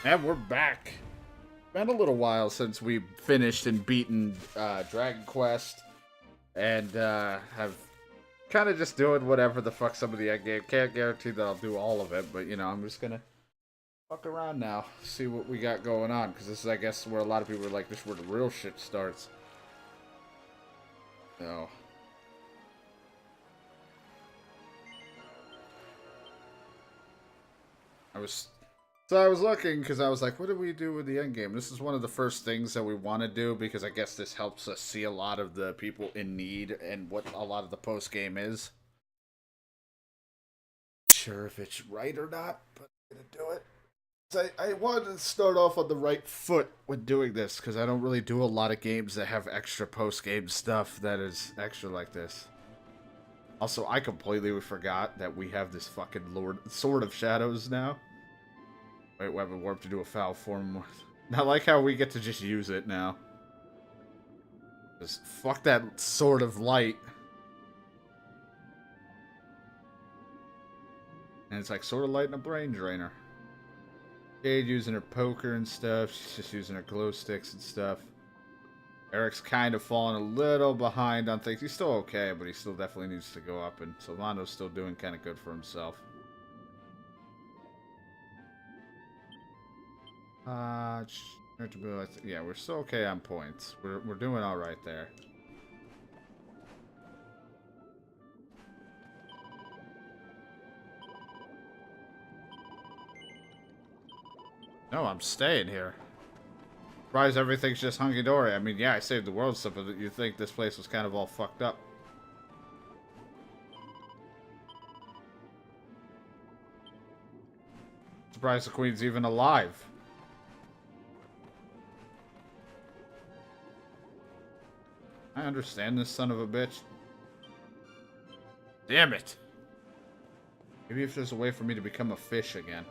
And we're back. Been a little while since we finished and beaten Dragon Quest, and have kind of just doing whatever the fuck some of the end game. Can't guarantee that I'll do all of it, but you know, I'm just gonna fuck around now, see what we got going on, because this is, I guess, where a lot of people are like, this is where the real shit starts. So. I was looking because I was like, what do we do with the end game? This is one of the first things that we want to do because I guess this helps us see a lot of the people in need and what a lot of the post game is. Not sure if it's right or not, but I'm gonna do it. So I wanted to start off on the right foot when doing this because I don't really do a lot of games that have extra post game stuff that is extra like this. Also, I completely forgot that we have this fucking Sword of Shadows now. Wait, weapon warp to do a foul form. I like how we get to just use it now. Just fuck that Sword of Light. And it's like Sword of Light and a Brain Drainer. Jade using her poker and stuff. She's just using her glow sticks and stuff. Eric's kind of falling a little behind on things. He's still okay, but he still definitely needs to go up. And Solano's still doing kind of good for himself. Yeah, we're still okay on points. We're doing all right there. No, I'm staying here. Surprised everything's just hunky-dory. I mean, yeah, I saved the world stuff, but you'd think this place was kind of all fucked up. Surprised the Queen's even alive. I understand this son of a bitch. Damn it. Maybe if there's a way for me to become a fish again.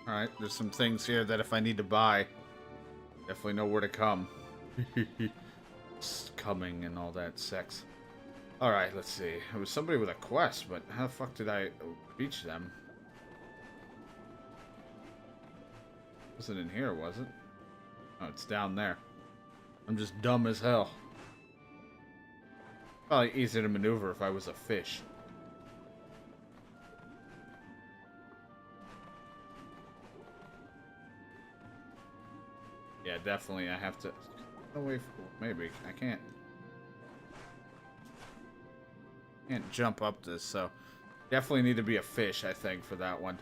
Alright, there's some things here that if I need to buy, definitely know where to come. It's coming and all that sex. Alright, let's see. It was somebody with a quest, but how the fuck did I reach them? Wasn't in here, was it? Oh, it's down there. I'm just dumb as hell. Probably easier to maneuver if I was a fish. Yeah, definitely. I have to. No way. Maybe I can't. Can't jump up this, so definitely need to be a fish, I think, for that one.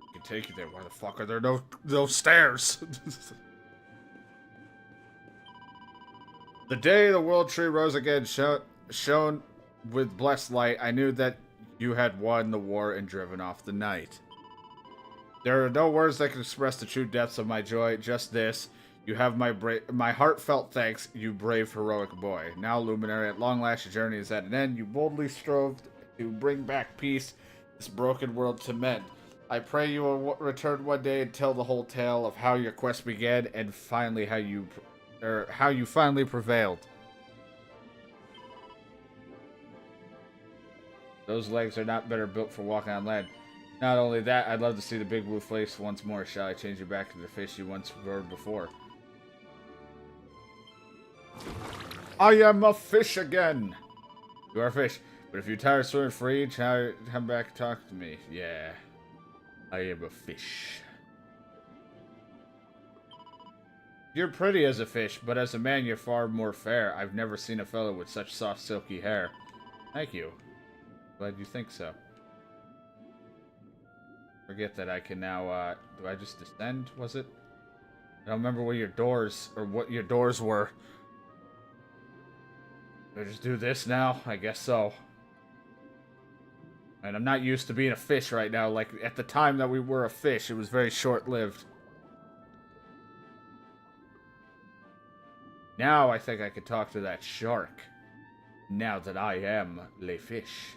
I can take you there. Why the fuck are there no stairs? The day the world tree rose again, shone with blessed light, I knew that you had won the war and driven off the night. There are no words that can express the true depths of my joy, just this. You have my heartfelt thanks, you brave, heroic boy. Now, Luminary, at long last your journey is at an end. You boldly strove to bring back peace, this broken world to mend. I pray you will return one day and tell the whole tale of how your quest began and finally how you finally prevailed. Those legs are not better built for walking on land. Not only that, I'd love to see the big blue face once more. Shall I change you back to the fish you once were before? I am a fish again! You are a fish, but if you're tired of swimming free, come back and talk to me. Yeah, I am a fish. You're pretty as a fish, but as a man you're far more fair. I've never seen a fellow with such soft, silky hair. Thank you. Glad you think so. Forget that I can now, do I just descend, was it? I don't remember where your doors, or what your doors were. Do I just do this now? I guess so. And I'm not used to being a fish right now. Like, at the time that we were a fish, it was very short-lived. Now I think I could talk to that shark. Now that I am le fish.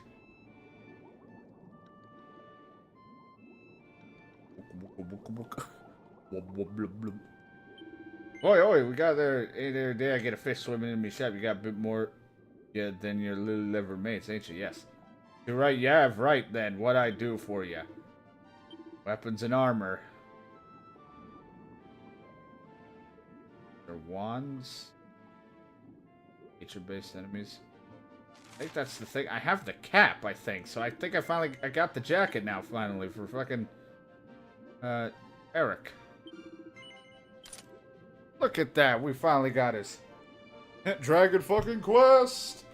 Oi, oi, we got there. Hey, there, day I get a fish swimming in me shop. You got a bit more than your little liver mates, ain't you? Yes. You're right, yeah, right then. What I do for you? Weapons and armor. Or wands. Nature-based enemies. I think that's the thing. I have the cap, I think. So I think I got the jacket now, finally, for fucking, Eric. Look at that. We finally got his Dragon fucking Quest.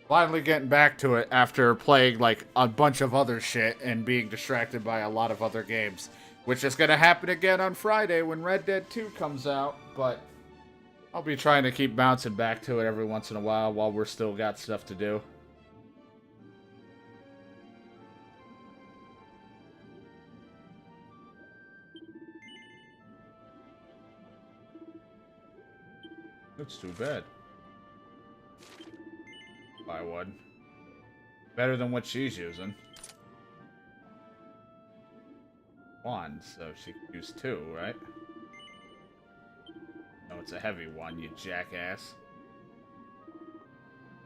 Finally getting back to it after playing, like, a bunch of other shit and being distracted by a lot of other games. Which is gonna happen again on Friday when Red Dead 2 comes out, but I'll be trying to keep bouncing back to it every once in a while we're still got stuff to do. That's too bad. Buy one. Better than what she's using. One, so she can use two, right? No, it's a heavy one, you jackass.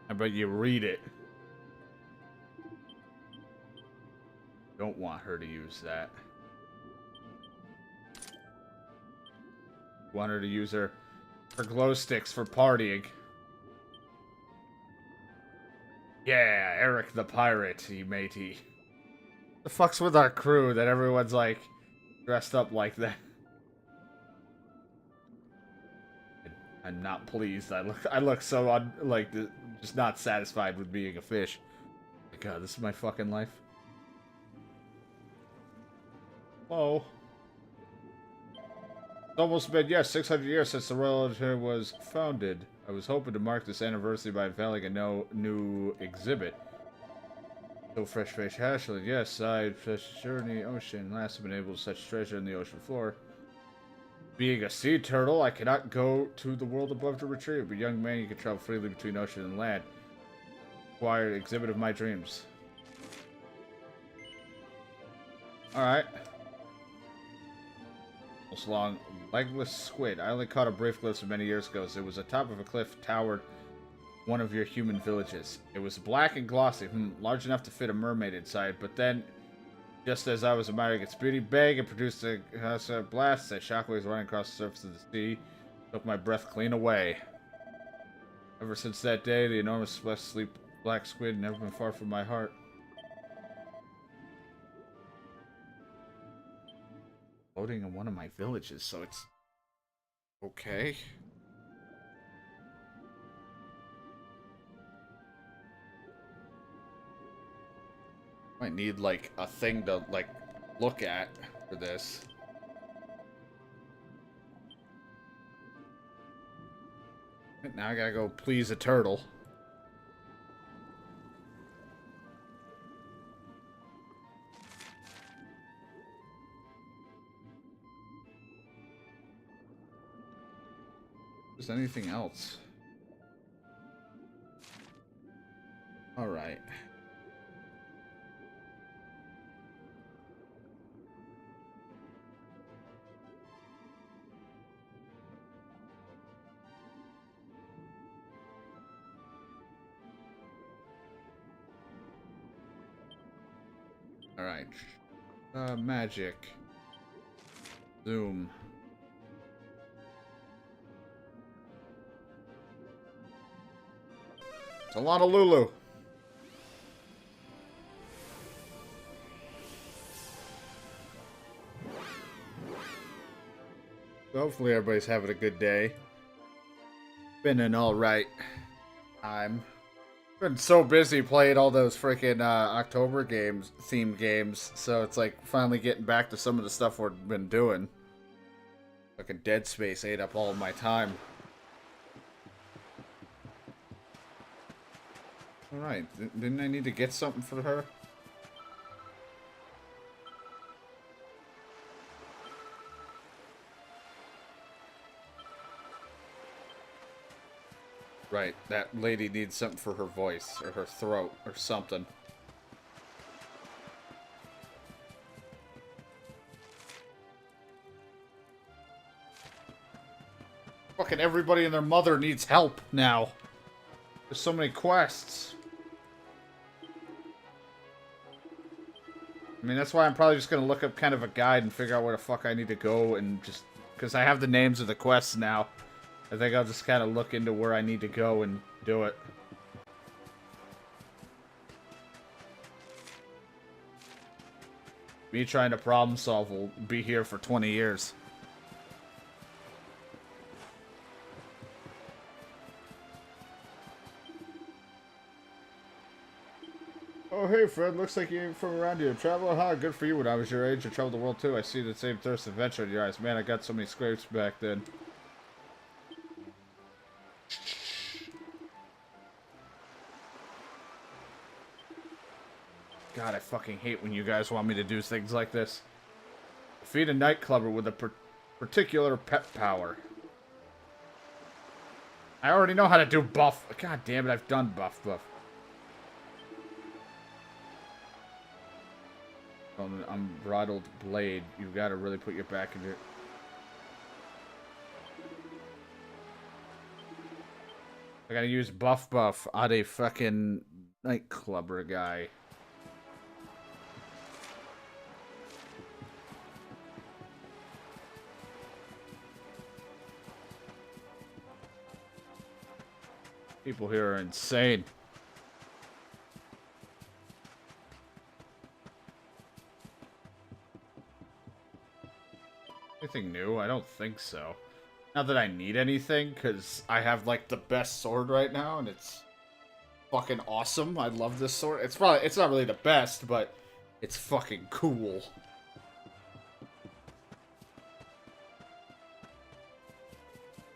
How about you read it? Don't want her to use that. Want her to use her glow sticks for partying. Yeah, Eric the pirate, he matey. The fuck's with our crew that everyone's like dressed up like that? I'm not pleased. I look so just not satisfied with being a fish. My God, this is my fucking life. Oh. It's almost been, 600 years since the Royal Order was founded. I was hoping to mark this anniversary by unveiling a new exhibit. So fresh fish hashling, yes, side fish journey, ocean. Last have been able to such treasure in the ocean floor. Being a sea turtle, I cannot go to the world above to retrieve. But young man, you can travel freely between ocean and land. Acquired exhibit of my dreams. Alright. Most long legless squid. I only caught a brief glimpse many years ago. It was atop of a cliff towered one of your human villages. It was black and glossy, large enough to fit a mermaid inside, but then, just as I was admiring its beauty, bang, it produced a blast that shockwaves running across the surface of the sea, took my breath clean away. Ever since that day, the enormous sleep black squid never been far from my heart. Floating in one of my villages, so it's okay. Might need, like, a thing to, like, look at for this. Now I gotta go please a turtle. Is there anything else? Alright. Alright. Magic. Zoom. It's a lot of Lulu. Hopefully everybody's having a good day. Been an alright time. Been so busy playing all those freaking October games, themed games, so it's like finally getting back to some of the stuff we've been doing. Fucking Dead Space ate up all of my time. Alright, didn't I need to get something for her? Right, that lady needs something for her voice, or her throat, or something. Fucking everybody and their mother needs help now. There's so many quests. I mean, that's why I'm probably just gonna look up kind of a guide and figure out where the fuck I need to go and just... Because I have the names of the quests now. I think I'll just kind of look into where I need to go and do it. Me trying to problem solve will be here for 20 years. Oh, hey, Fred. Looks like you ain't from around here. Traveler, huh? Good for you. When I was your age, I traveled the world, too. I see the same thirst and adventure in your eyes. Man, I got so many scrapes back then. God, I fucking hate when you guys want me to do things like this. Defeat a nightclubber with a particular pet power. I already know how to do buff. God damn it, I've done buff. Unbridled blade. You've got to really put your back into it. I gotta use buff on a fucking nightclubber guy. People here are insane. Anything new? I don't think so. Not that I need anything, because I have, like, the best sword right now, and it's fucking awesome. I love this sword. It's not really the best, but it's fucking cool.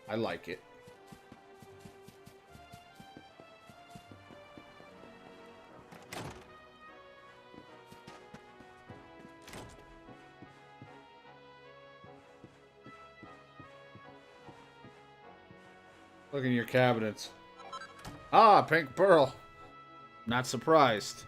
I like it. Look in your cabinets. Ah, pink pearl. Not surprised.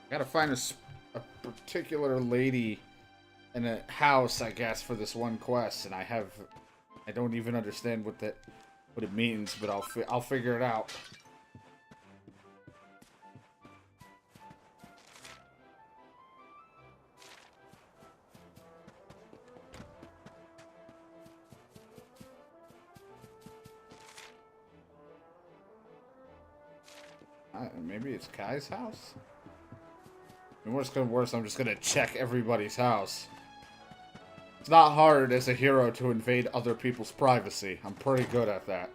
Gotta find a particular lady in a house, I guess, for this one quest, and I don't even understand what it means, but I'll figure it out. Maybe it's Kai's house? And worst comes worse, I'm just gonna check everybody's house. It's not hard as a hero to invade other people's privacy. I'm pretty good at that.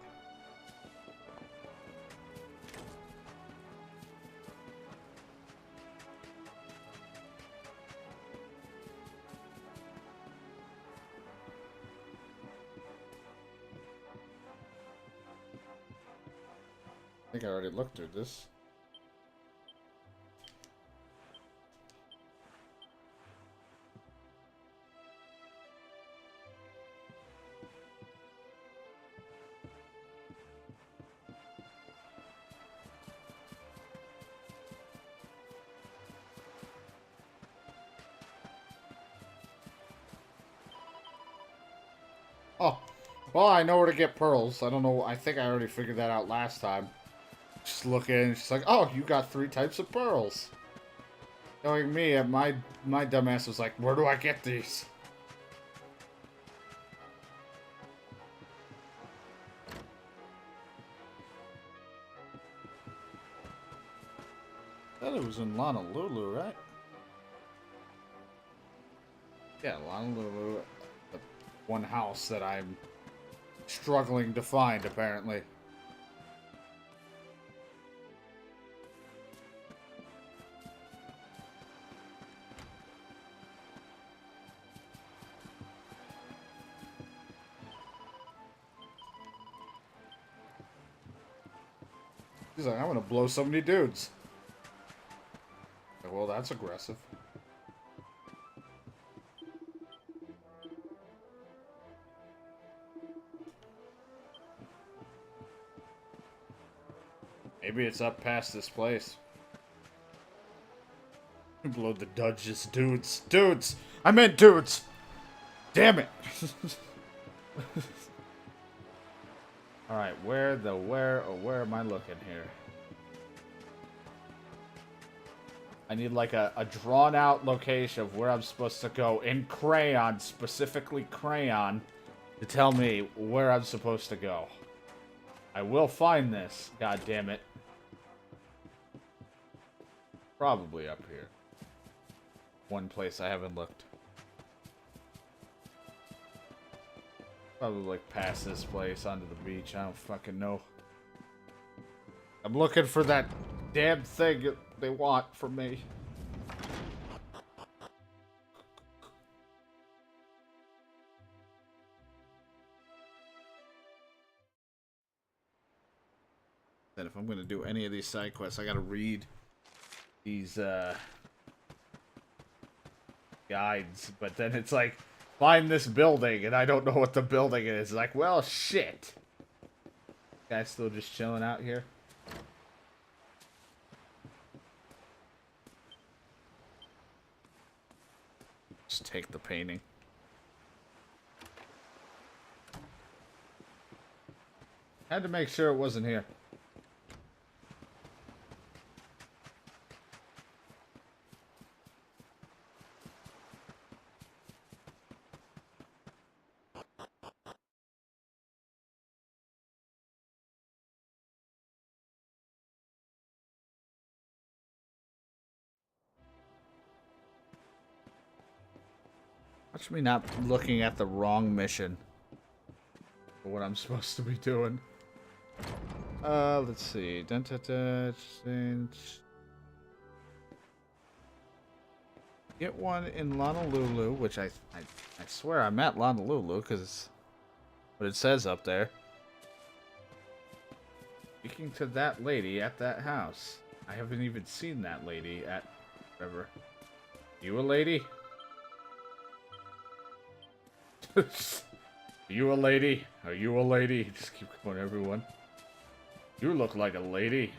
I think I already looked through this. Oh, well, I know where to get pearls. I don't know. I think I already figured that out last time. Just looking, she's like, "Oh, you got 3 types of pearls." Knowing me, my dumbass was like, "Where do I get these?" I thought it was in Honolulu, right? Yeah, Honolulu. The one house that I'm struggling to find, apparently. He's like, I'm gonna blow so many dudes. Like, well, that's aggressive. Maybe it's up past this place. Blow the Dutchess dudes. Dudes! I meant dudes! Damn it! Alright, where am I looking here? I need like a drawn out location of where I'm supposed to go in crayon, specifically crayon, to tell me where I'm supposed to go. I will find this, god damn it. Probably up here. One place I haven't looked. Probably like past this place onto the beach. I don't fucking know. I'm looking for that damn thing that they want from me. Then if I'm gonna do any of these side quests, I gotta read these guides. But then it's like, find this building, and I don't know what the building is. It's like, well, shit. Guy's still just chilling out here. Just take the painting. Had to make sure it wasn't here. Watch me not looking at the wrong mission for what I'm supposed to be doing. Let's see. Get one in Honolulu, which I swear I'm at Honolulu because it's what it says up there. Speaking to that lady at that house. I haven't even seen that lady at whatever. You a lady? Are you a lady? Are you a lady? Just keep going, everyone. You look like a lady.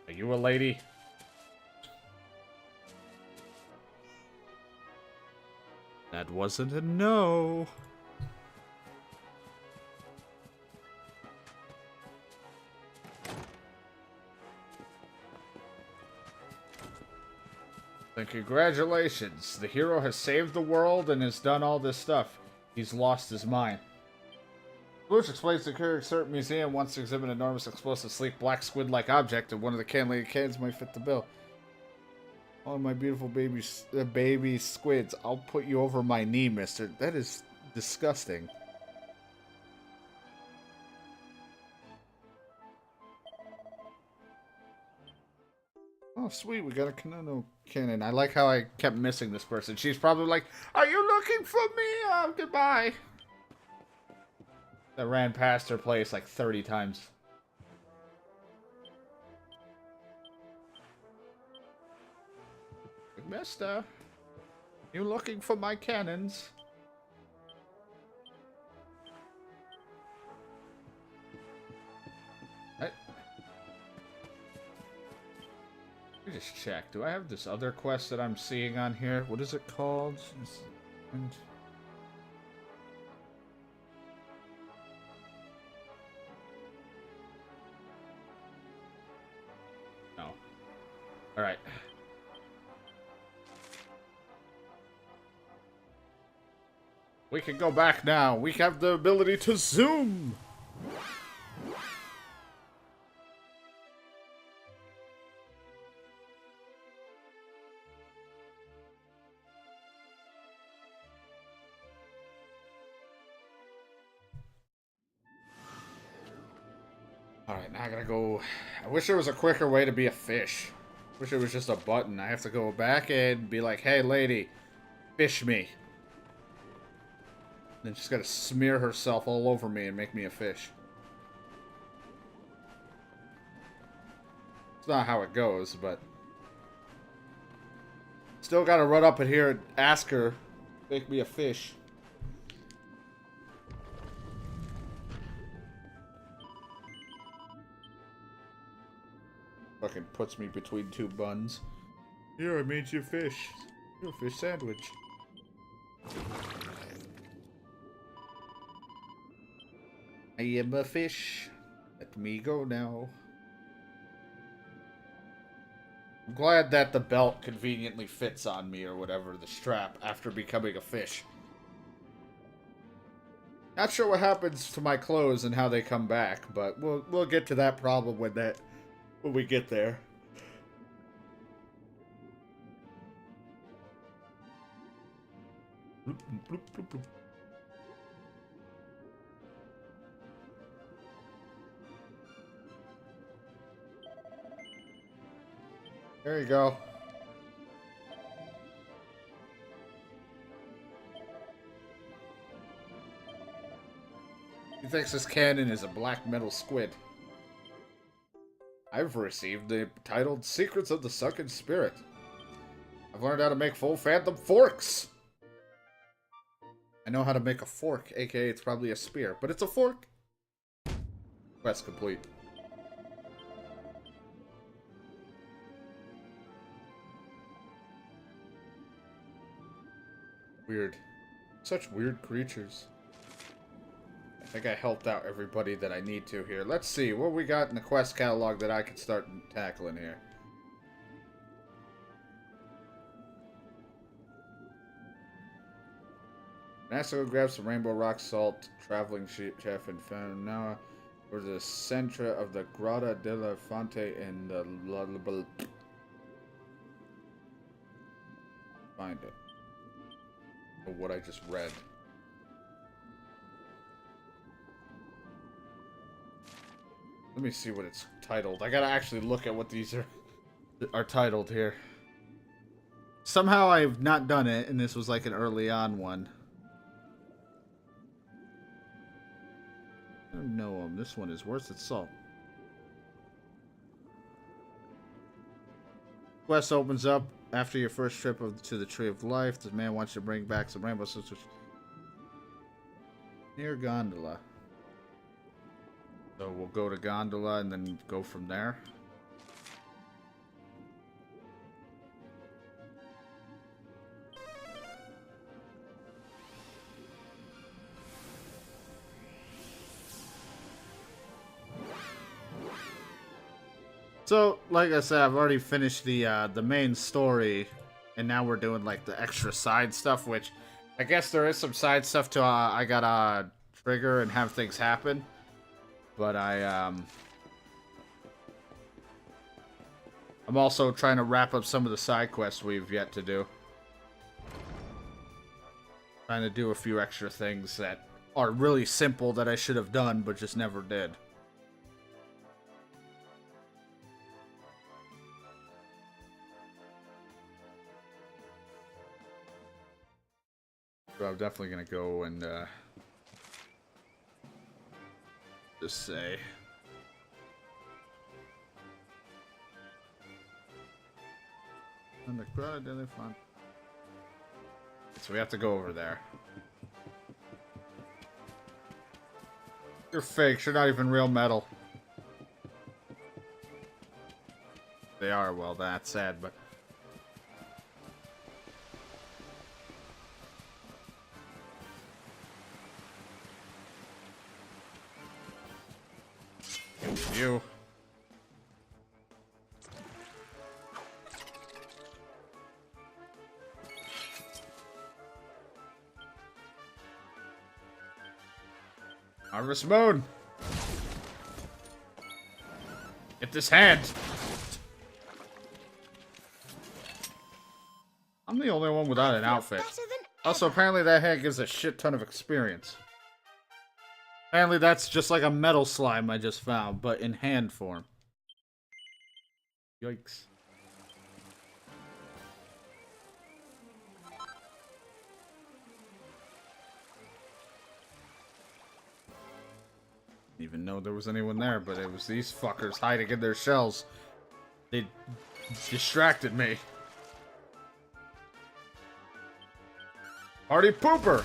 Are you a lady? That wasn't a no. And congratulations, the hero has saved the world and has done all this stuff. He's lost his mind. Bluch explains the Current Museum wants to exhibit an enormous, explosive, sleek, black squid-like object, and one of the cans might fit the bill. Oh, my beautiful baby squids, I'll put you over my knee, mister. That is disgusting. Oh, sweet, we got a Kanono cannon. I like how I kept missing this person. She's probably like, are you looking for me? Oh, goodbye. I ran past her place like 30 times. Mister, you looking for my cannons? Let me just check. Do I have this other quest that I'm seeing on here? What is it called? No. Alright. We can go back now. We have the ability to zoom. Alright, now I gotta go. I wish there was a quicker way to be a fish. Wish it was just a button. I have to go back and be like, hey, lady, fish me. Then she's gotta smear herself all over me and make me a fish. It's not how it goes, but still gotta run up in here and ask her, make me a fish. Fucking puts me between two buns. Here, I made you fish. You're a fish sandwich. I am a fish. Let me go now. I'm glad that the belt conveniently fits on me or whatever, the strap, after becoming a fish. Not sure what happens to my clothes and how they come back, but we'll get to that problem when we get there. Bloop, bloop, bloop, bloop. There you go. He thinks this cannon is a black metal squid. I've received the titled Secrets of the Sunken Spirit. I've learned how to make full phantom forks. I know how to make a fork, aka it's probably a spear, but it's a fork. Quest complete. Weird. Such weird creatures. I think I helped out everybody that I need to here. Let's see what we got in the quest catalog that I can start tackling here. Nasa grab some rainbow rock salt, traveling chef, and found now for the centra of the Grota de la Fonte in the find it. Or what I just read. Let me see what it's titled. I gotta actually look at what these are titled here. Somehow I've not done it, and this was like an early on one. I don't know him. This one is worth its salt. Quest opens up after your first trip to the Tree of Life. The man wants you to bring back some rainbow sisters near Gondola. So we'll go to Gondola and then go from there. So, like I said, I've already finished the main story, and now we're doing like the extra side stuff, which I guess there is some side stuff to I gotta trigger and have things happen. But I'm also trying to wrap up some of the side quests we've yet to do. Trying to do a few extra things that are really simple that I should have done, but just never did. So I'm definitely gonna go and just say. And the crowd elephant. So we have to go over there. You're fake. You're not even real metal. They are. Well, that's sad, but. You. Harvest Moon. Get this hand. I'm the only one without an outfit. Also, apparently that hand gives a shit ton of experience. Apparently that's just like a metal slime I just found, but in hand form. Yikes. Didn't even know there was anyone there, but it was these fuckers hiding in their shells. They distracted me. Party pooper!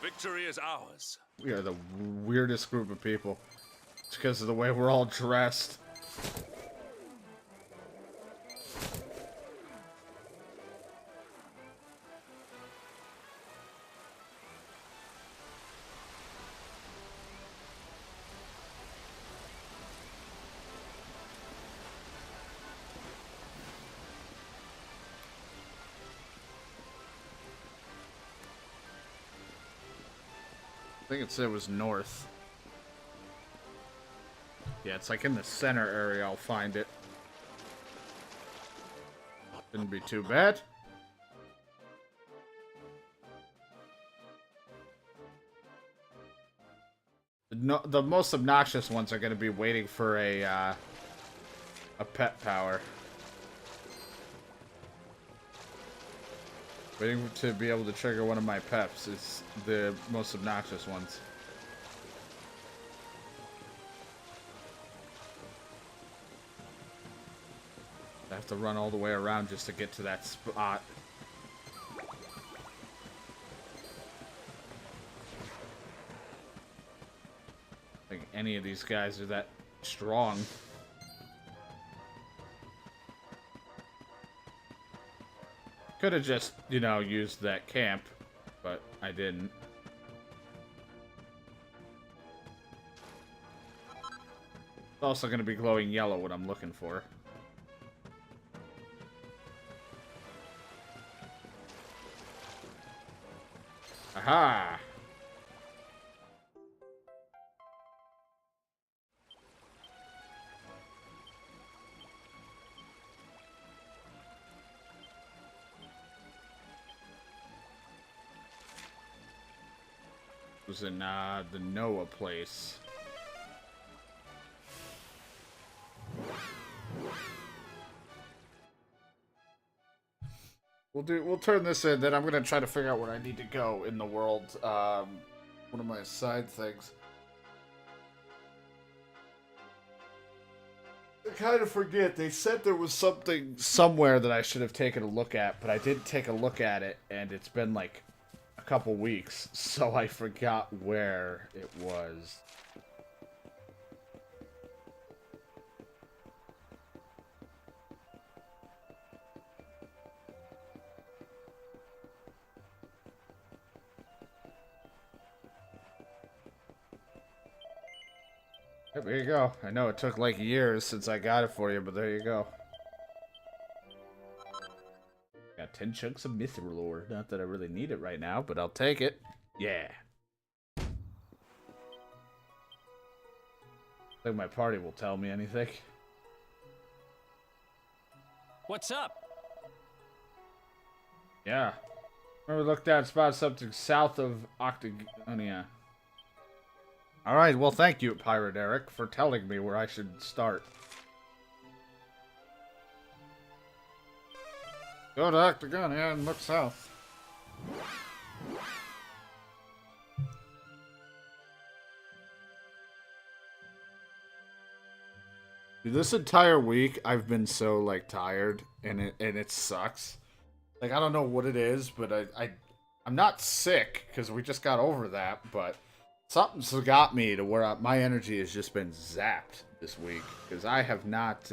Victory is ours. We are the weirdest group of people. It's because of the way we're all dressed. I think it said it was north. Yeah, it's like in the center area. I'll find it. Shouldn't be too bad. The most obnoxious ones are going to be waiting for a pet power. Waiting to be able to trigger one of my peps is the most obnoxious ones. I have to run all the way around just to get to that spot. I think any of these guys are that strong. Could have just, you know, used that camp, but I didn't. It's also going to be glowing yellow, what I'm looking for. Aha! It was in the Noah place. We'll turn this in, then I'm gonna try to figure out where I need to go in the world. One of my side things. I kind of forget. They said there was something somewhere that I should have taken a look at, but I did take a look at it, and it's been like a couple weeks, so I forgot where it was. Yep, there you go. I know it took like years since I got it for you, but there you go. Got 10 chunks of mithril ore. Not that I really need it right now, but I'll take it. Yeah. I think my party will tell me anything. What's up? Yeah. Remember, look down, spot something south of Octagonia. Alright, well, thank you, Pirate Eric, for telling me where I should start. Go to Octagonia and look south. Dude, this entire week, I've been so, like, tired, and it sucks. Like, I don't know what it is, but I'm not sick, because we just got over that, but something's got me to where my energy has just been zapped this week, because I have not,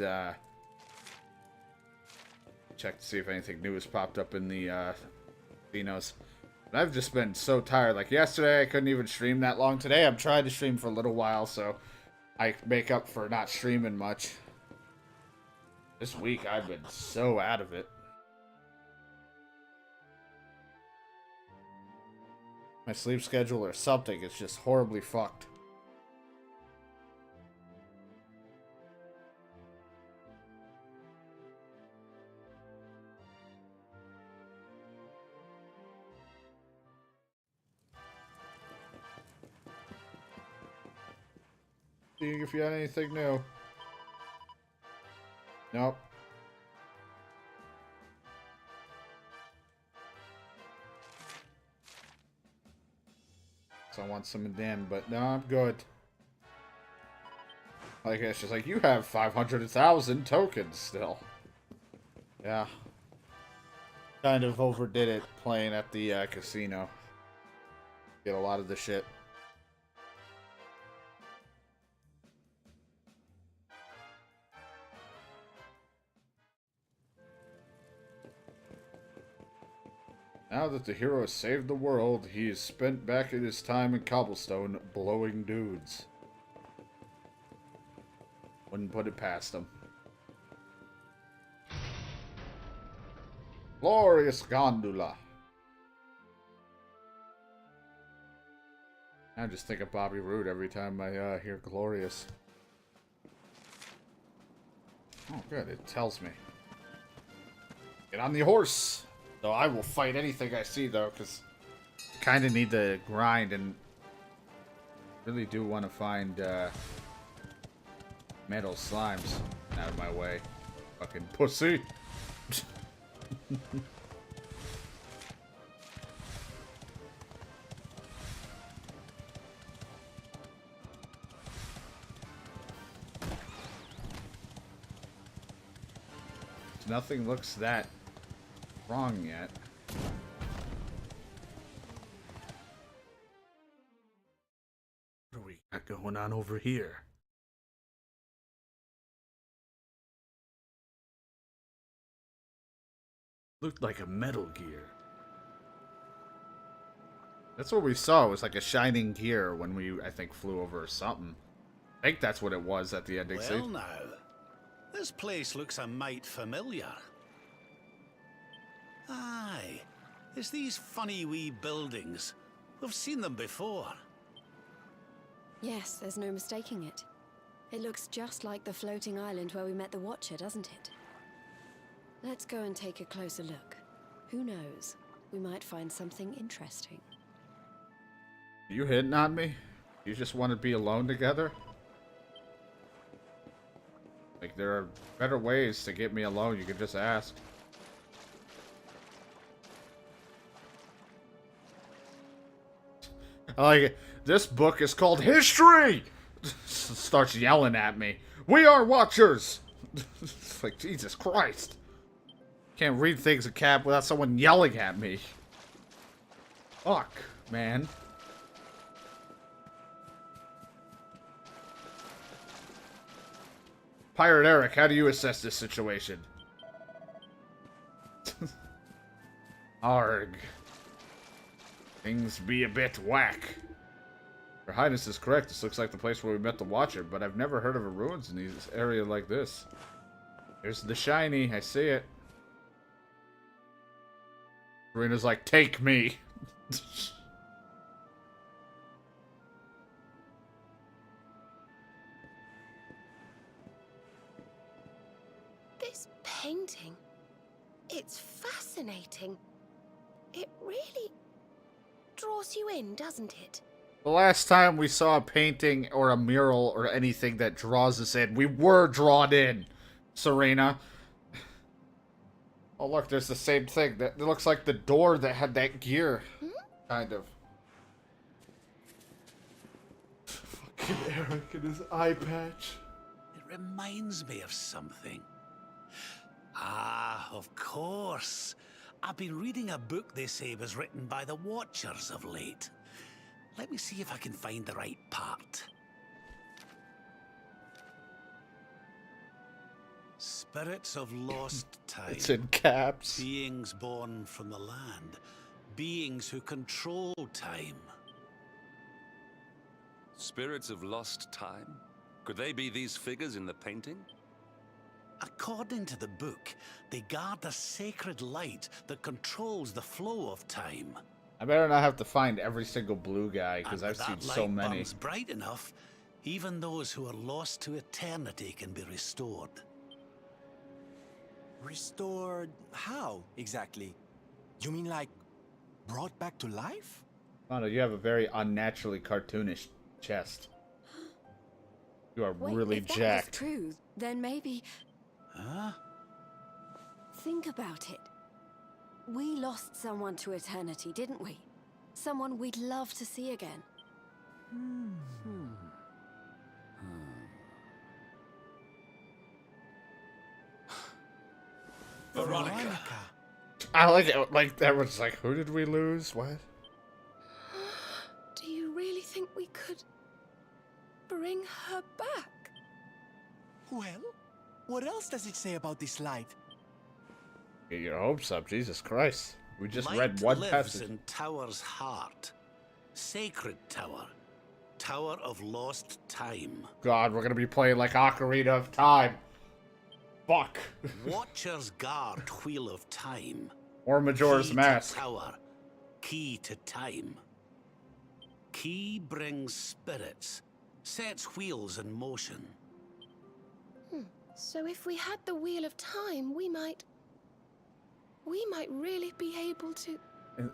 checked to see if anything new has popped up in the, Vinos. But I've just been so tired. Like, yesterday, I couldn't even stream that long. Today, I'm trying to stream for a little while, so I make up for not streaming much. This week, I've been so out of it. My sleep schedule or something is just horribly fucked. Seeing if you had anything new. Nope. So I want some in den, but no, I'm good. Like, it's just like, you have 500,000 tokens still. Yeah. Kind of overdid it playing at the casino. Get a lot of the shit. Now that the hero has saved the world, he has spent back in his time in Cobblestone blowing dudes. Wouldn't put it past him. Glorious Gondola. I just think of Bobby Roode every time I hear Glorious. Oh, good. It tells me. Get on the horse. So I will fight anything I see, though, because I kind of need to grind and really do want to find metal slimes out of my way. Fucking pussy. Nothing looks that wrong yet. What do we got going on over here? Looked like a Metal Gear. That's what we saw. It was like a shining gear when we, I think, flew over something. I think that's what it was at the ending scene. Well now, this place looks a mite familiar. Aye, it's these funny wee buildings. We've seen them before. Yes, there's no mistaking it. It looks just like the floating island where we met the Watcher, doesn't it? Let's go and take a closer look. Who knows? We might find something interesting. You hitting on me? You just want to be alone together? Like, there are better ways to get me alone. You could just ask. I like it. This book is called History! Starts yelling at me. We are Watchers! It's like, Jesus Christ. Can't read things in cap without someone yelling at me. Fuck, man. Pirate Eric, how do you assess this situation? Arg. Things be a bit whack. Your Highness is correct. This looks like the place where we met the Watcher, but I've never heard of a ruins in this area like this. Here's the shiny. I see it. Serena's like, take me. This painting, it's fascinating. It really draws you in, doesn't it? The last time we saw a painting or a mural or anything that draws us in, we were drawn in, Serena. Oh, look, there's the same thing. That looks like the door that had that gear. Kind of. Fucking Eric and his eye patch. It reminds me of something. Ah, of course. I've been reading a book they say was written by the Watchers of late. Let me see if I can find the right part. Spirits of lost time. It's in caps. Beings born from the land. Beings who control time. Spirits of lost time? Could they be these figures in the painting? According to the book, they guard a sacred light that controls the flow of time. I better not have to find every single blue guy, because And I've if seen that so light many. burns bright enough, even those who are lost to eternity can be restored. Restored how, exactly? You mean like brought back to life? Mono, you have a very unnaturally cartoonish chest. You are Wait, really if that jacked. was true, then maybe... Huh? Think about it. We lost someone to eternity, didn't we? Someone we'd love to see again. Veronica. I like it. Like, everyone's like, who did we lose? What? Do you really think we could bring her back? Well, what else does it say about this light? Get your hopes up, Jesus Christ. We just Light read one lives passage. in Tower's heart. Sacred Tower. Tower of Lost Time. God, we're gonna be playing like Ocarina of Time. Fuck. Watcher's Guard Wheel of Time. Or Majora's Key Mask. To tower. Key to time. Key brings spirits. Sets wheels in motion. So if we had the Wheel of Time, we might really be able to...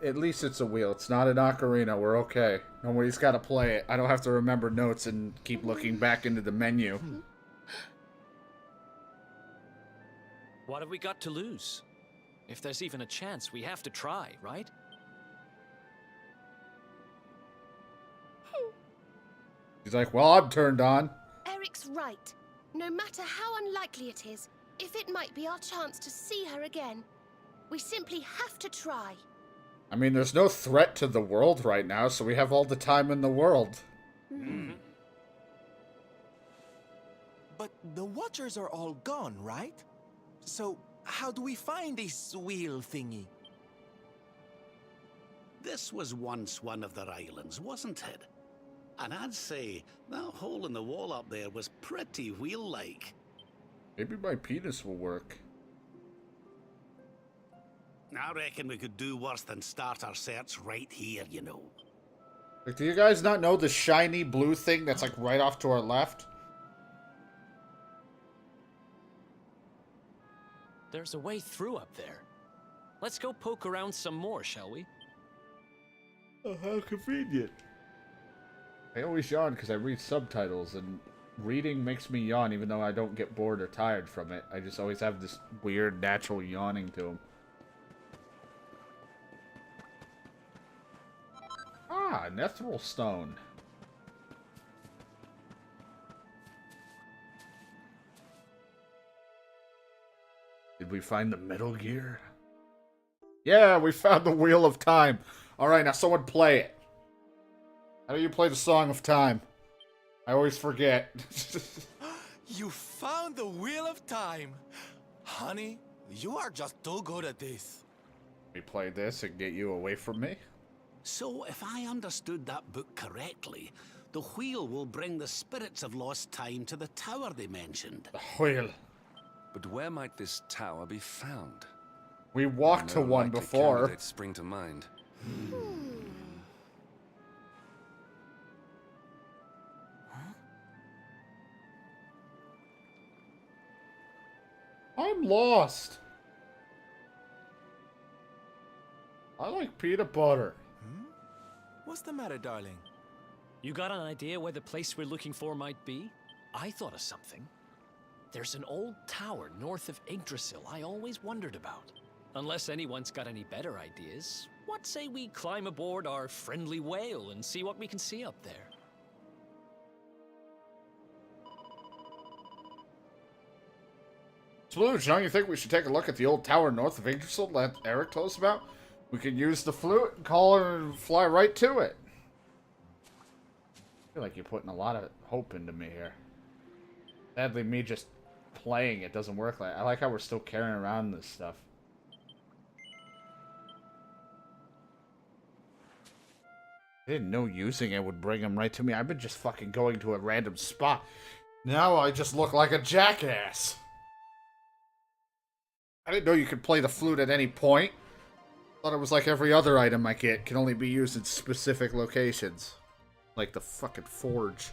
At least it's a wheel. It's not an ocarina. We're okay. Nobody's got to play it. I don't have to remember notes and keep looking back into the menu. What have we got to lose? If there's even a chance, we have to try, right? He's like, well, I'm turned on. Eric's right. No matter how unlikely it is, if it might be our chance to see her again, we simply have to try. I mean, there's no threat to the world right now, so we have all the time in the world. But the Watchers are all gone, right? So, how do we find this wheel thingy? This was once one of their islands, wasn't it? And I'd say that hole in the wall up there was pretty wheel-like. Maybe my penis will work. I reckon we could do worse than start our search right here, you know. Like, do you guys not know the shiny blue thing that's like right off to our left? There's a way through up there. Let's go poke around some more, shall we? Oh, how convenient. I always yawn because I read subtitles, and reading makes me yawn even though I don't get bored or tired from it. I just always have this weird, natural yawning to them. Ah, Nethril Stone. Did we find the Metal Gear? Yeah, we found the Wheel of Time. Alright, now someone play it. How do you play the Song of Time? I always forget. You found the Wheel of Time! Honey, you are just too good at this. We play this and get you away from me? So, if I understood that book correctly, the wheel will bring the spirits of lost time to the tower they mentioned. The Wheel. But where might this tower be found? We walked to No one likely before. candidates spring to mind. I'm lost. I like peanut butter. What's the matter, darling? You got an idea where the place we're looking for might be? I thought of something. There's an old tower north of Yggdrasil I always wondered about. Unless anyone's got any better ideas, what say we climb aboard our friendly whale and see what we can see up there? Splooge, don't you think we should take a look at the old tower north of Yggdrasil that Eric told us about? We could use the flute and call her and fly right to it. I feel like you're putting a lot of hope into me here. Sadly, me just playing it doesn't work like I like how we're still carrying around this stuff. I didn't know using it would bring him right to me. I've been just fucking going to a random spot. Now I just look like a jackass. I didn't know you could play the flute at any point. Thought it was like every other item I get can only be used in specific locations. Like the fucking forge.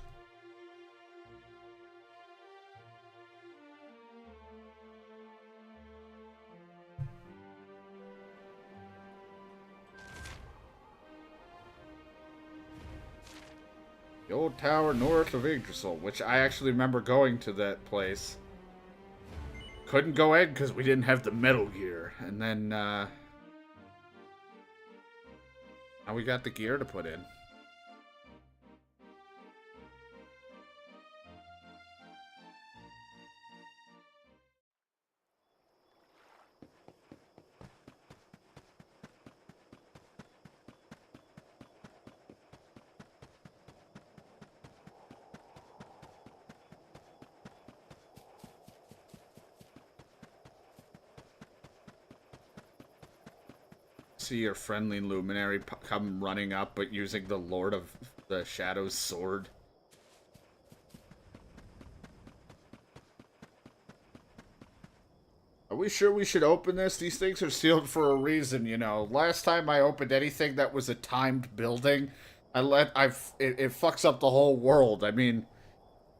The old tower north of Yggdrasil, which I actually remember going to that place. Couldn't go in because we didn't have the Metal Gear. And then, now we got the gear to put in. See your friendly Luminary come running up, but using the Lord of the Shadows sword. Are we sure we should open this? These things are sealed for a reason, you know. Last time I opened anything that was a timed building, it fucks up the whole world. I mean,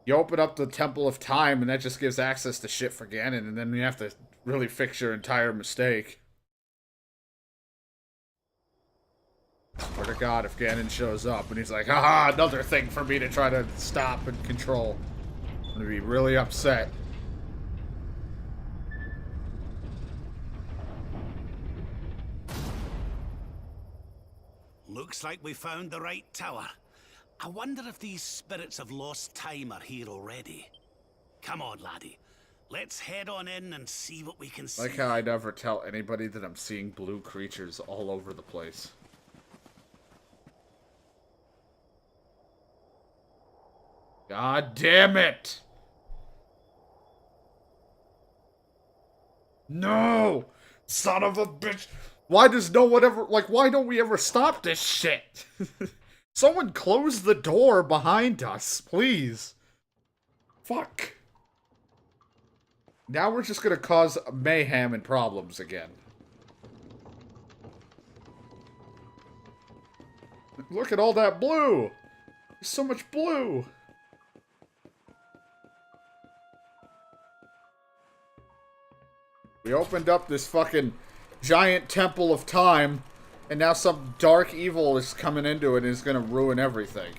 you open up the Temple of Time, and that just gives access to shit for Ganon, and then you have to really fix your entire mistake. Swear to God, if Ganon shows up and he's like, haha, another thing for me to try to stop and control, I'm gonna be really upset. Looks like we found the right tower. I wonder if these spirits of lost time are here already. Come on, laddie. Let's head on in and see what we can see. Like how I never tell anybody that I'm seeing blue creatures all over the place. God damn it! No! Son of a bitch! Why does no one ever, like, why don't we ever stop this shit? Someone close the door behind us, please. Fuck. Now we're just gonna cause mayhem and problems again. Look at all that blue! There's so much blue! We opened up this fucking giant temple of time, and now some dark evil is coming into it and is gonna ruin everything.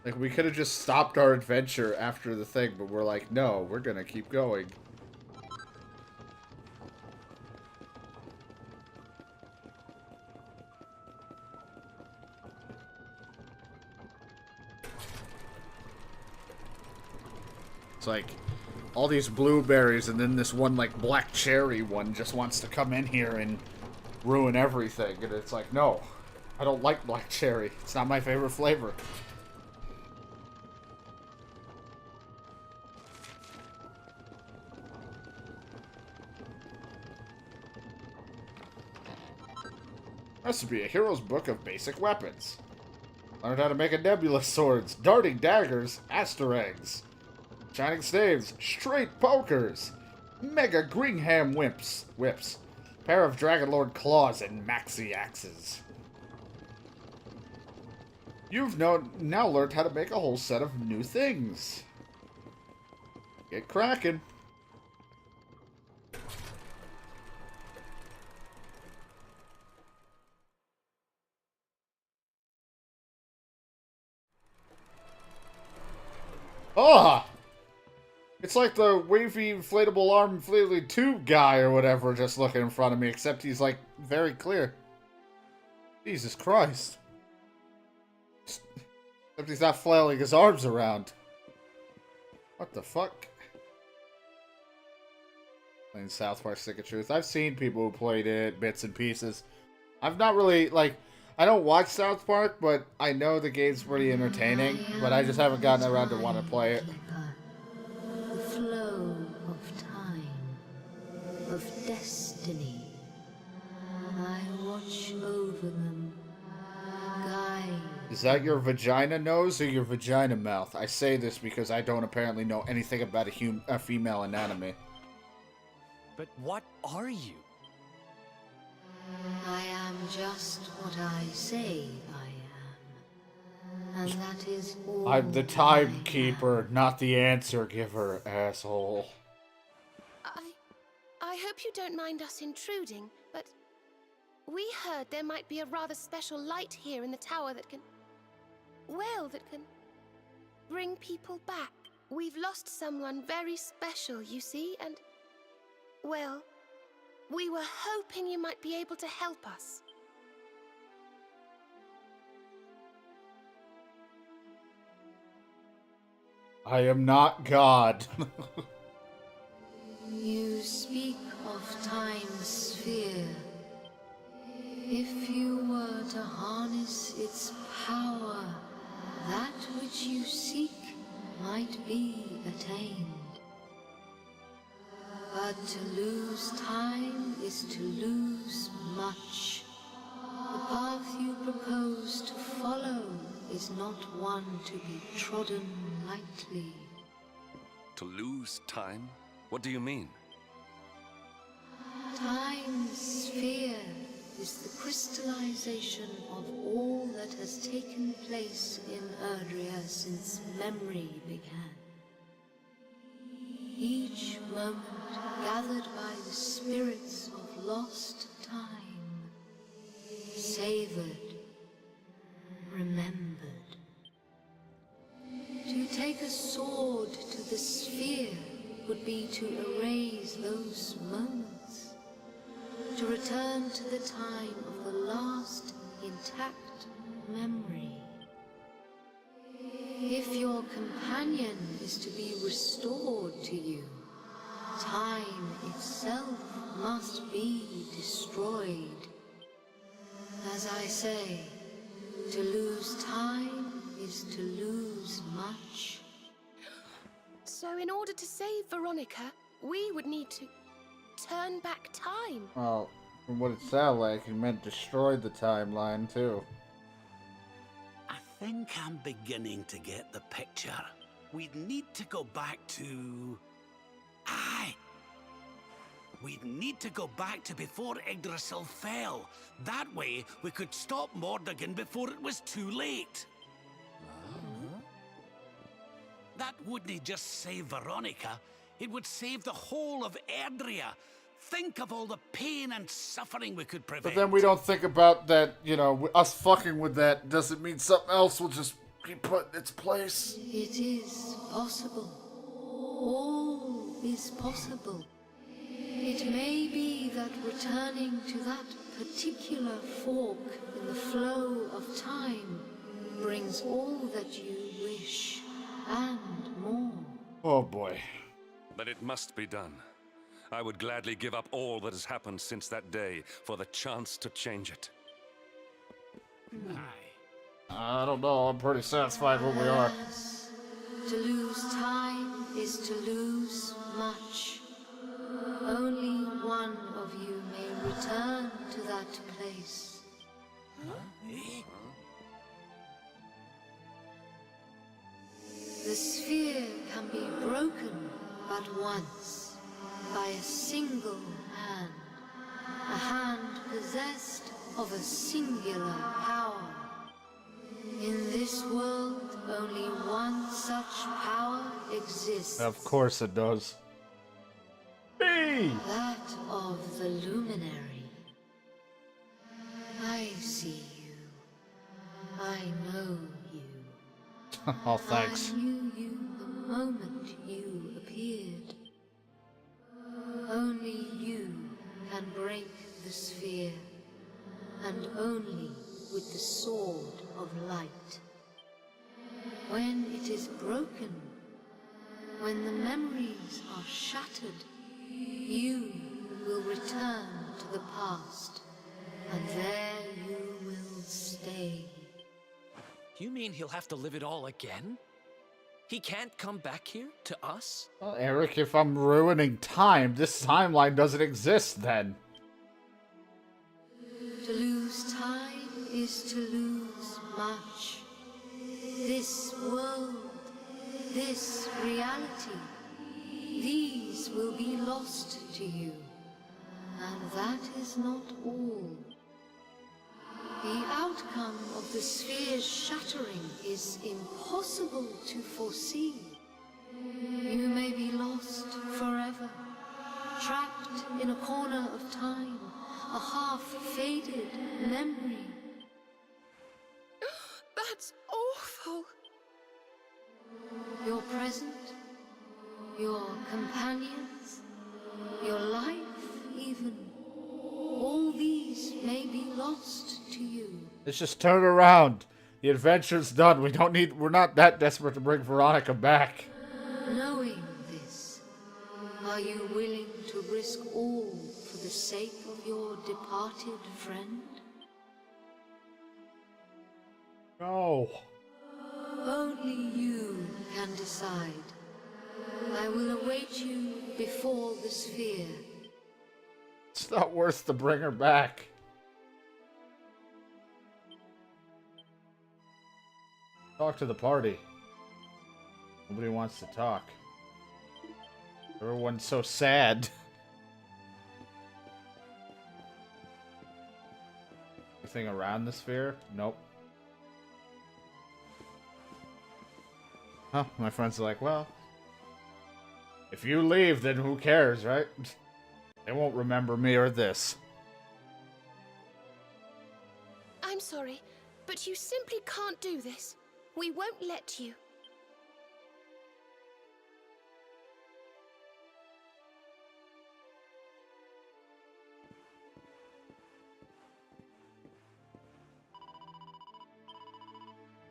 Like, we could have just stopped our adventure after the thing, but we're like, no, we're gonna keep going. It's like all these blueberries, and then this one like black cherry one just wants to come in here and ruin everything. And it's like, no, I don't like black cherry. It's not my favorite flavor. Has to be a hero's book of basic weapons. Learned how to make a nebula swords, darting daggers, aster eggs, shining staves, straight pokers, mega Gringham whips, pair of Dragonlord claws, and maxi axes. You've now learned how to make a whole set of new things. Get cracking. Oh! It's like the wavy inflatable arm inflatable tube guy or whatever just looking in front of me, except he's like very clear. Jesus Christ. Except he's not flailing his arms around. What the fuck? Playing South Park Stick of Truth. I've seen people who played it, bits and pieces. I've not really, like, I don't watch South Park, but I know the game's pretty entertaining, but I just haven't gotten around to want to play it. The flow of time, of destiny. I watch over them, guide. Is that your vagina nose or your vagina mouth? I say this because I don't apparently know anything about a female anatomy. But what are you? I am just what I say I am. And that is all. I'm the timekeeper, not the answer giver, asshole. I hope you don't mind us intruding, but we heard there might be a rather special light here in the tower that can, well, that can bring people back. We've lost someone very special, you see, and, well, we were hoping you might be able to help us. I am not God. You speak of time's sphere. If you were to harness its power, that which you seek might be attained. But to lose time is to lose much. The path you propose to follow is not one to be trodden lightly. To lose time? What do you mean? Time's sphere is the crystallization of all that has taken place in Erdrea since memory began. Each moment gathered by the spirits of lost time, savored, remembered. To take a sword to the sphere would be to erase those moments, to return to the time of the last intact memory. If your companion is to be restored to you, time itself must be destroyed. As I say, to lose time is to lose much. So in order to save Veronica, we would need to turn back time. Well, from what it sounded like, it meant destroy the timeline, too. I think I'm beginning to get the picture. We'd need to go back to... Aye! We'd need to go back to before Yggdrasil fell. That way, we could stop Mordegon before it was too late. That wouldn't just save Veronica, it would save the whole of Erdrea. Think of all the pain and suffering we could prevent. But then we don't think about that, you know, us fucking with that doesn't mean something else will just be put in its place. It is possible. All is possible. It may be that returning to that particular fork in the flow of time brings all that you wish and more. Oh boy. But it must be done. I would gladly give up all that has happened since that day for the chance to change it. Aye. I don't know, I'm pretty satisfied where we are. Yes, to lose time is to lose much. Only one of you may return to that place. Eh? The sphere can be broken but once, by a single hand. A hand possessed of a singular power. In this world, only one such power exists. Of course it does. Me! That of the Luminary. I see you. I know you. Oh, thanks. I knew you the moment you appeared. Only you can break the sphere, and only with the sword of light. When it is broken, when the memories are shattered, you will return to the past, and there you will stay. You mean he'll have to live it all again? He can't come back here to us? Well, Eric, if I'm ruining time, this timeline doesn't exist then. To lose time is to lose much. This world, this reality, these will be lost to you. And that is not all. The outcome of the sphere's shattering is impossible to foresee. You may be lost forever, trapped in a corner of time, a half-faded memory. That's awful. Your present, your companions, your life even, all these may be lost to you. Let's just turn around. The adventure's done. We're not that desperate to bring Veronica back. Knowing this, are you willing to risk all for the sake of your departed friend? No. Only you can decide. I will await you before the sphere. It's not worth to bring her back. Talk to the party. Nobody wants to talk. Everyone's so sad. Anything around the sphere? Nope. Huh, my friends are like, well, if you leave, then who cares, right? They won't remember me or this. I'm sorry, but you simply can't do this. We won't let you.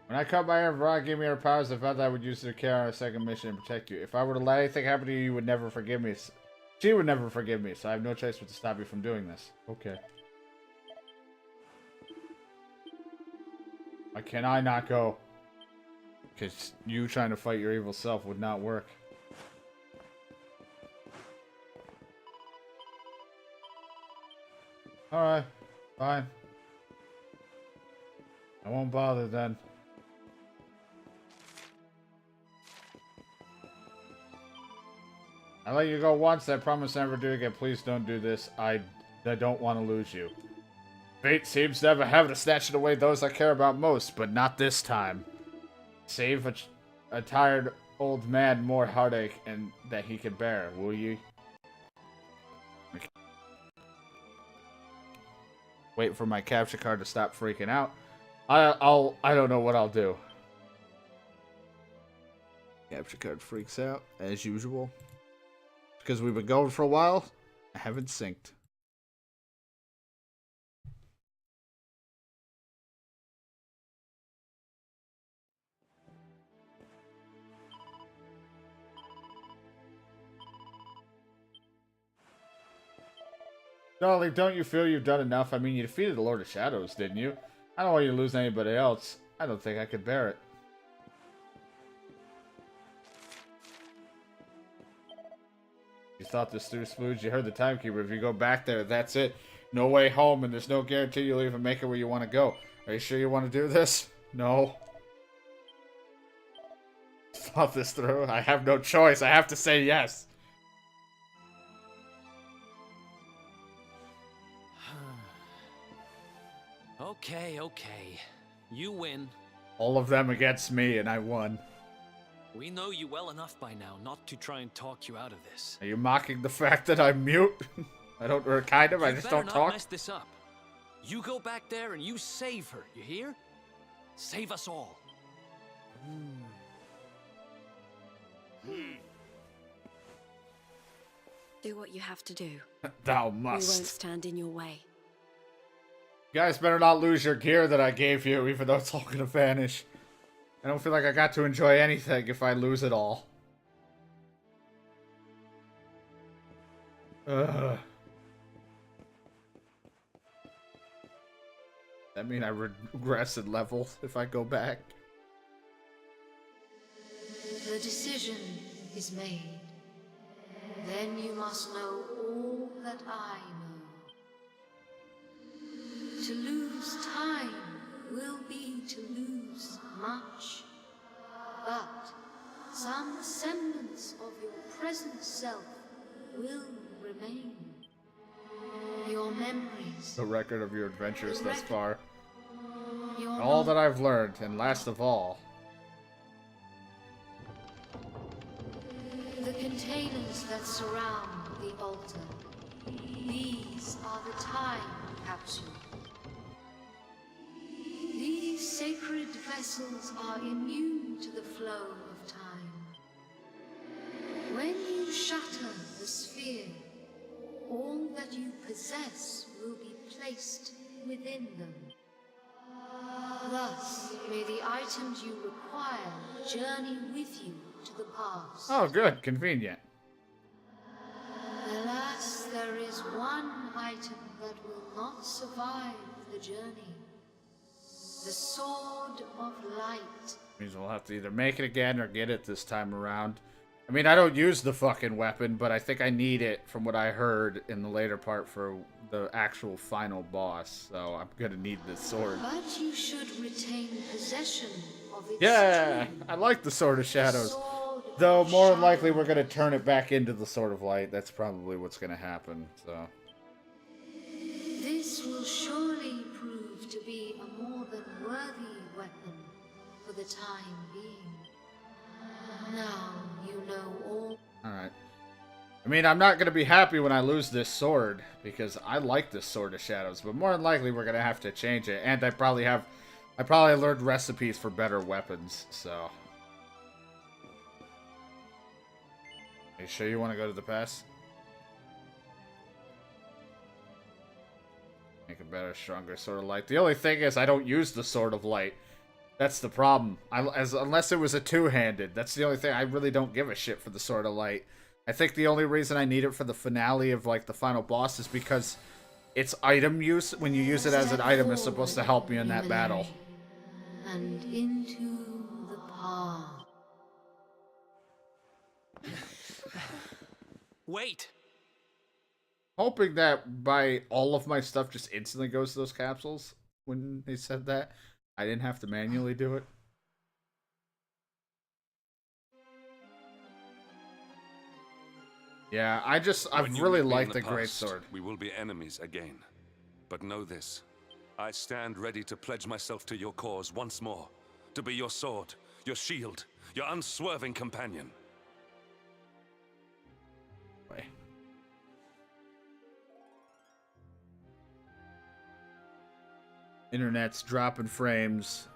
When I caught my Aunt Veronica gave me her powers, I felt I would use it to carry on a second mission and protect you. If I were to let anything happen to you, you would never forgive me. She would never forgive me, so I have no choice but to stop you from doing this. Okay. Why can I not go? Because you trying to fight your evil self would not work. Alright, fine. I won't bother then. I let you go once, I promise never to do it again. Please don't do this. I don't want to lose you. Fate seems to have a habit of snatching away those I care about most, but not this time. Save a tired old man more heartache and that he can bear, will you? Okay. Wait for my capture card to stop freaking out. I don't know what I'll do. Capture card freaks out as usual. Because we've been going for a while, I haven't synced. Darling, don't you feel you've done enough? I mean, you defeated the Lord of Shadows, didn't you? I don't want you to lose anybody else. I don't think I could bear it. You thought this through, Smooge. You heard the timekeeper. If you go back there, that's it. No way home, and there's no guarantee you'll even make it where you want to go. Are you sure you want to do this? No. Thought this through. I have no choice. I have to say yes. Okay, okay. You win. All of them against me, and I won. We know you well enough by now not to try and talk you out of this. Are you mocking the fact that I'm mute? I don't, or kind of, I You just better don't not talk? mess this up. You go back there and you save her, you hear? Save us all. Do what you have to do. Thou We won't must. stand in your way. You guys better not lose your gear that I gave you, even though it's all gonna vanish. I don't feel like I got to enjoy anything if I lose it all. Ugh. That mean I regress in level if I go back? The decision is made. Then you must know all that I know. To lose time will be to lose much. But some semblance of your present self will remain. Your memories, The record of your adventures thus far. your All that I've learned, and last of all, the containers that surround the altar. These are the time capsules. These sacred vessels are immune to the flow of time. When you shatter the sphere, all that you possess will be placed within them. Thus, may the items you require journey with you to the past. Oh, good. Convenient. Alas, there is one item that will not survive the journey. The Sword of Light. Means we'll have to either make it again or get it this time around. I mean, I don't use the fucking weapon, but I think I need it from what I heard in the later part for the actual final boss. So I'm gonna need this sword. But you should retain possession of its Yeah, strength. I like the Sword of Shadows. Sword Though of more than likely Shadows. we're gonna turn it back into the Sword of Light. That's probably what's gonna happen. So This will surely prove to be a more than worthy weapon for the time being. Now you know all. all right. I mean, I'm not gonna be happy when I lose this sword because I like this Sword of Shadows. But more than likely we're gonna have to change it, and I probably learned recipes for better weapons. So. Are you sure you want to go to the pass? Make a better, stronger Sword of Light. The only thing is I don't use the Sword of Light. That's the problem. Unless it was a two-handed. That's the only thing. I really don't give a shit for the Sword of Light. I think the only reason I need it for the finale of, like, the final boss is because it's item use. When you use it as an item, it's supposed to help me in that battle. And into the path. Wait! Hoping that by all of my stuff just instantly goes to those capsules when they said that. I didn't have to manually do it. Yeah, I When you really meet me in liked the the Great past, Sword. We will be enemies again. But know this. I stand ready to pledge myself to your cause once more. To be your sword, your shield, your unswerving companion. Wait. Internet's dropping frames.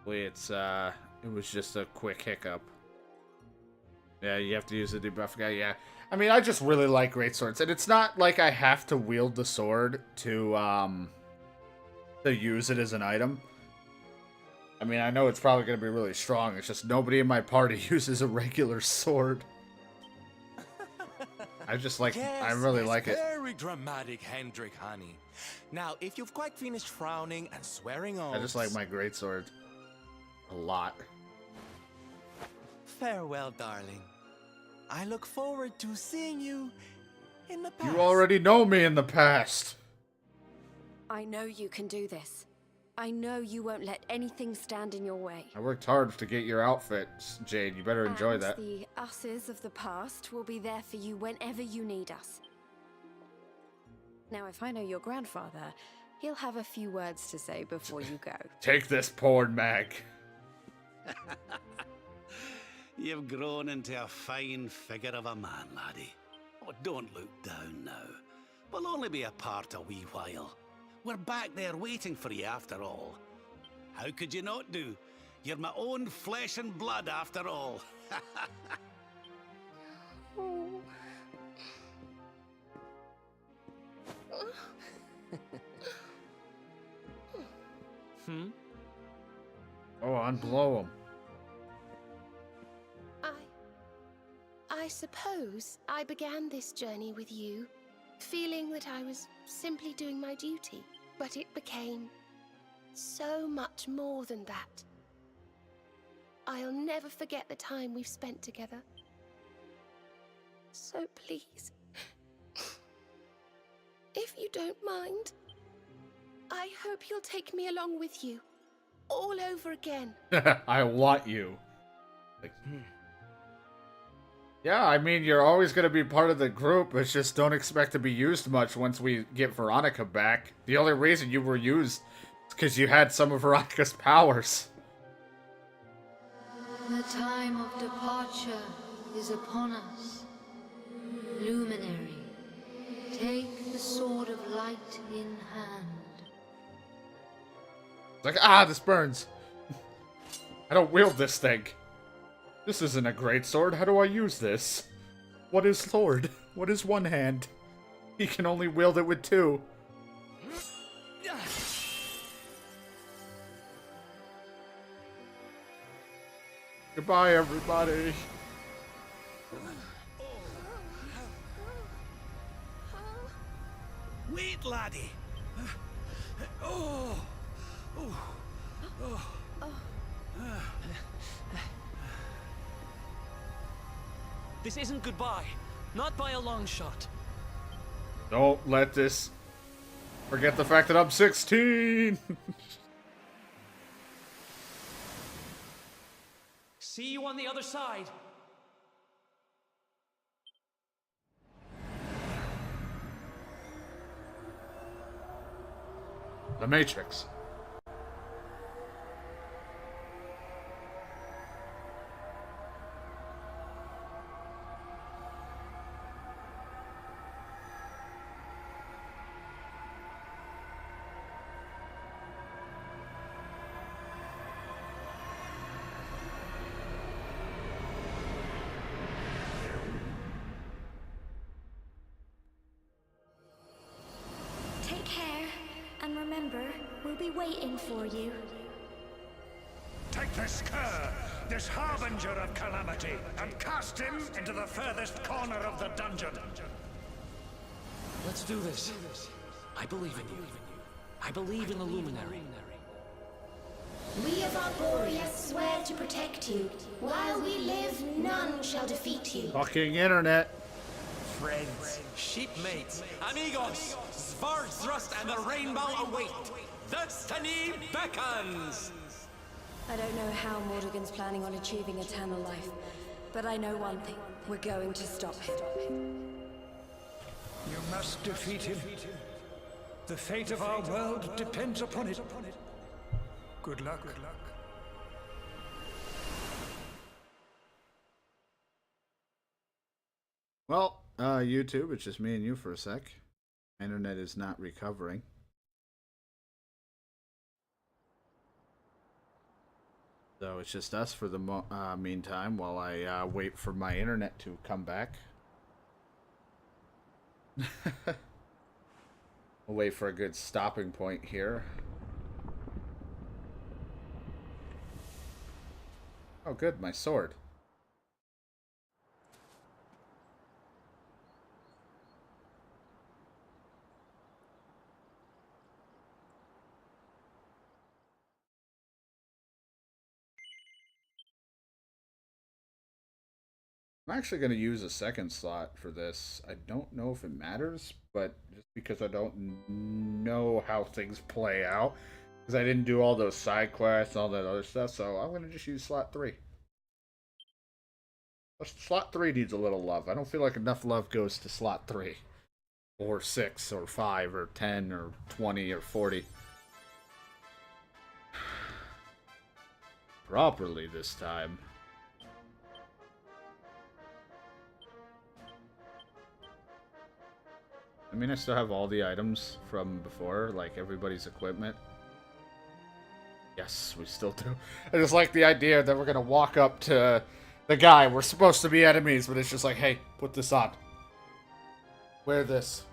Wait, it was just a quick hiccup. Yeah, you have to use the debuff guy, yeah. I mean, I just really like great swords, and it's not like I have to wield the sword to use it as an item. I mean, I know it's probably going to be really strong, it's just nobody in my party uses a regular sword. I just like, I really like it. Very dramatic, Hendrik, honey. Now, if you've quite finished frowning and swearing oaths... I just like my greatsword a lot. Farewell, darling. I look forward to seeing you in the past. You already know me in the past. I know you can do this. I know you won't let anything stand in your way. I worked hard to get your outfit, Jade. You better enjoy And that. the us's of the past will be there for you whenever you need us. Now, if I know your grandfather, he'll have a few words to say before you go. Take this porn mag. You've grown into a fine figure of a man, laddie. Oh, don't look down now. We'll only be apart a wee while. We're back there waiting for you after all. How could you not do? You're my own flesh and blood after all. Oh, unblow him. I suppose I began this journey with you, feeling that I was simply doing my duty. But it became so much more than that. I'll never forget the time we've spent together. So please, if you don't mind, I hope you'll take me along with you, all over again. I want you. Like, yeah, I mean, you're always going to be part of the group. It's just don't expect to be used much once we get Veronica back. The only reason you were used is because you had some of Veronica's powers. The time of departure is upon us. Luminary, take the Sword of Light in hand. It's like, ah, this burns. I don't wield this thing. This isn't a great sword. How do I use this? What is sword? What is one hand? He can only wield it with two. Goodbye, everybody. Wait, laddie. Oh. This isn't goodbye. Not by a long shot. Don't let this forget the fact that I'm 16. See you on the other side. The Matrix. Take care, and remember, we'll be waiting for you. Take this cur, this harbinger of calamity, and cast him into the furthest corner of the dungeon. Let's do this. I believe in you. I believe in the Luminary. We of Arborea swear to protect you. While we live, none shall defeat you. Fucking internet. Friends, shipmates, amigos, Svarthrust and the rainbow await. Destiny beckons! I don't know how Mordegon's planning on achieving eternal life, but I know one thing. We're going to stop him. You must defeat him. The fate of our world depends upon it. Good luck. Well, YouTube, it's just me and you for a sec. Internet is not recovering. So it's just us for the meantime while I wait for my internet to come back. We'll wait for a good stopping point here. Oh good, my sword. I'm actually going to use a second slot for this. I don't know if it matters, but just because I don't know how things play out, because I didn't do all those side quests and all that other stuff, so I'm going to just use slot 3. Slot 3 needs a little love. I don't feel like enough love goes to slot 3. Or 6, or 5, or 10, or 20, or 40. Properly this time. I mean, I still have all the items from before, like everybody's equipment. Yes, we still do. I just like the idea that we're gonna walk up to the guy. We're supposed to be enemies, but it's just like, hey, put this on. Wear this.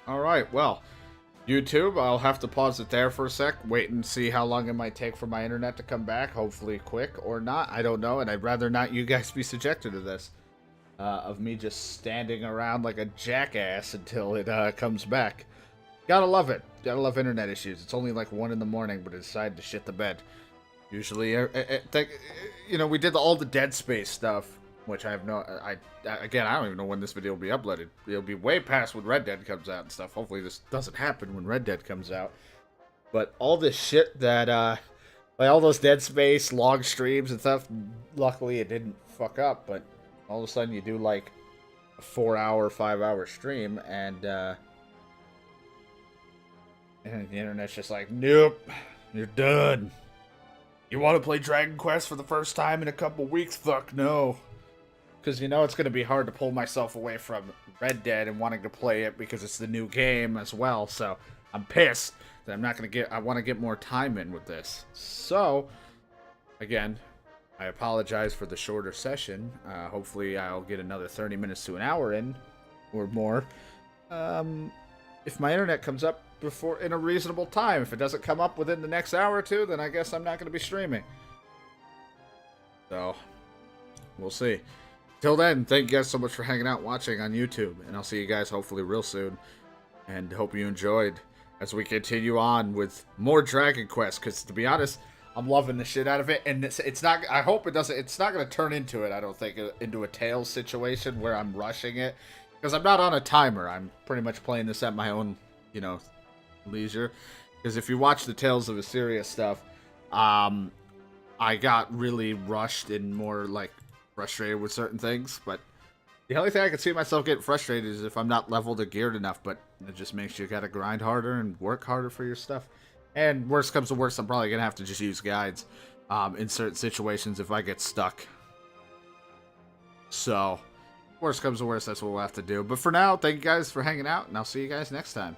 Alright, well, YouTube, I'll have to pause it there for a sec, wait and see how long it might take for my internet to come back. Hopefully quick or not, I don't know, and I'd rather not you guys be subjected to this. Of me just standing around like a jackass until it comes back. Gotta love it. Gotta love internet issues. It's only like 1 in the morning, but I decided to shit the bed. Usually, you know, we did all the Dead Space stuff, which I have no... Again, I don't even know when this video will be uploaded. It'll be way past when Red Dead comes out and stuff. Hopefully this doesn't happen when Red Dead comes out. But all this shit that, like all those Dead Space log streams and stuff, luckily it didn't fuck up, but all of a sudden you do like a 4-hour, 5-hour stream and the internet's just like, nope, you're done. You want to play Dragon Quest for the first time in a couple weeks? Fuck no. Because you know it's going to be hard to pull myself away from Red Dead and wanting to play it because it's the new game as well. So I'm pissed that I'm not going to get... I want to get more time in with this. So, again, I apologize for the shorter session. Hopefully I'll get another 30 minutes to an hour in or more. if my internet comes up before in a reasonable time. If it doesn't come up within the next hour or two, then I guess I'm not going to be streaming. So, we'll see. Till then, thank you guys so much for hanging out, watching on YouTube, and I'll see you guys hopefully real soon. And hope you enjoyed as we continue on with more Dragon Quest, because to be honest, I'm loving the shit out of it, and it's not, I hope it doesn't, it's not going to turn into it, I don't think, into a Tales situation where I'm rushing it, because I'm not on a timer. I'm pretty much playing this at my own, you know, leisure, because if you watch the Tales of Berseria stuff, I got really rushed and more, like, frustrated with certain things, but the only thing I can see myself getting frustrated is if I'm not leveled or geared enough, but it just makes you gotta grind harder and work harder for your stuff. And worst comes to worst, I'm probably gonna have to just use guides in certain situations if I get stuck. So, worst comes to worst, that's what we'll have to do. But for now, thank you guys for hanging out, and I'll see you guys next time.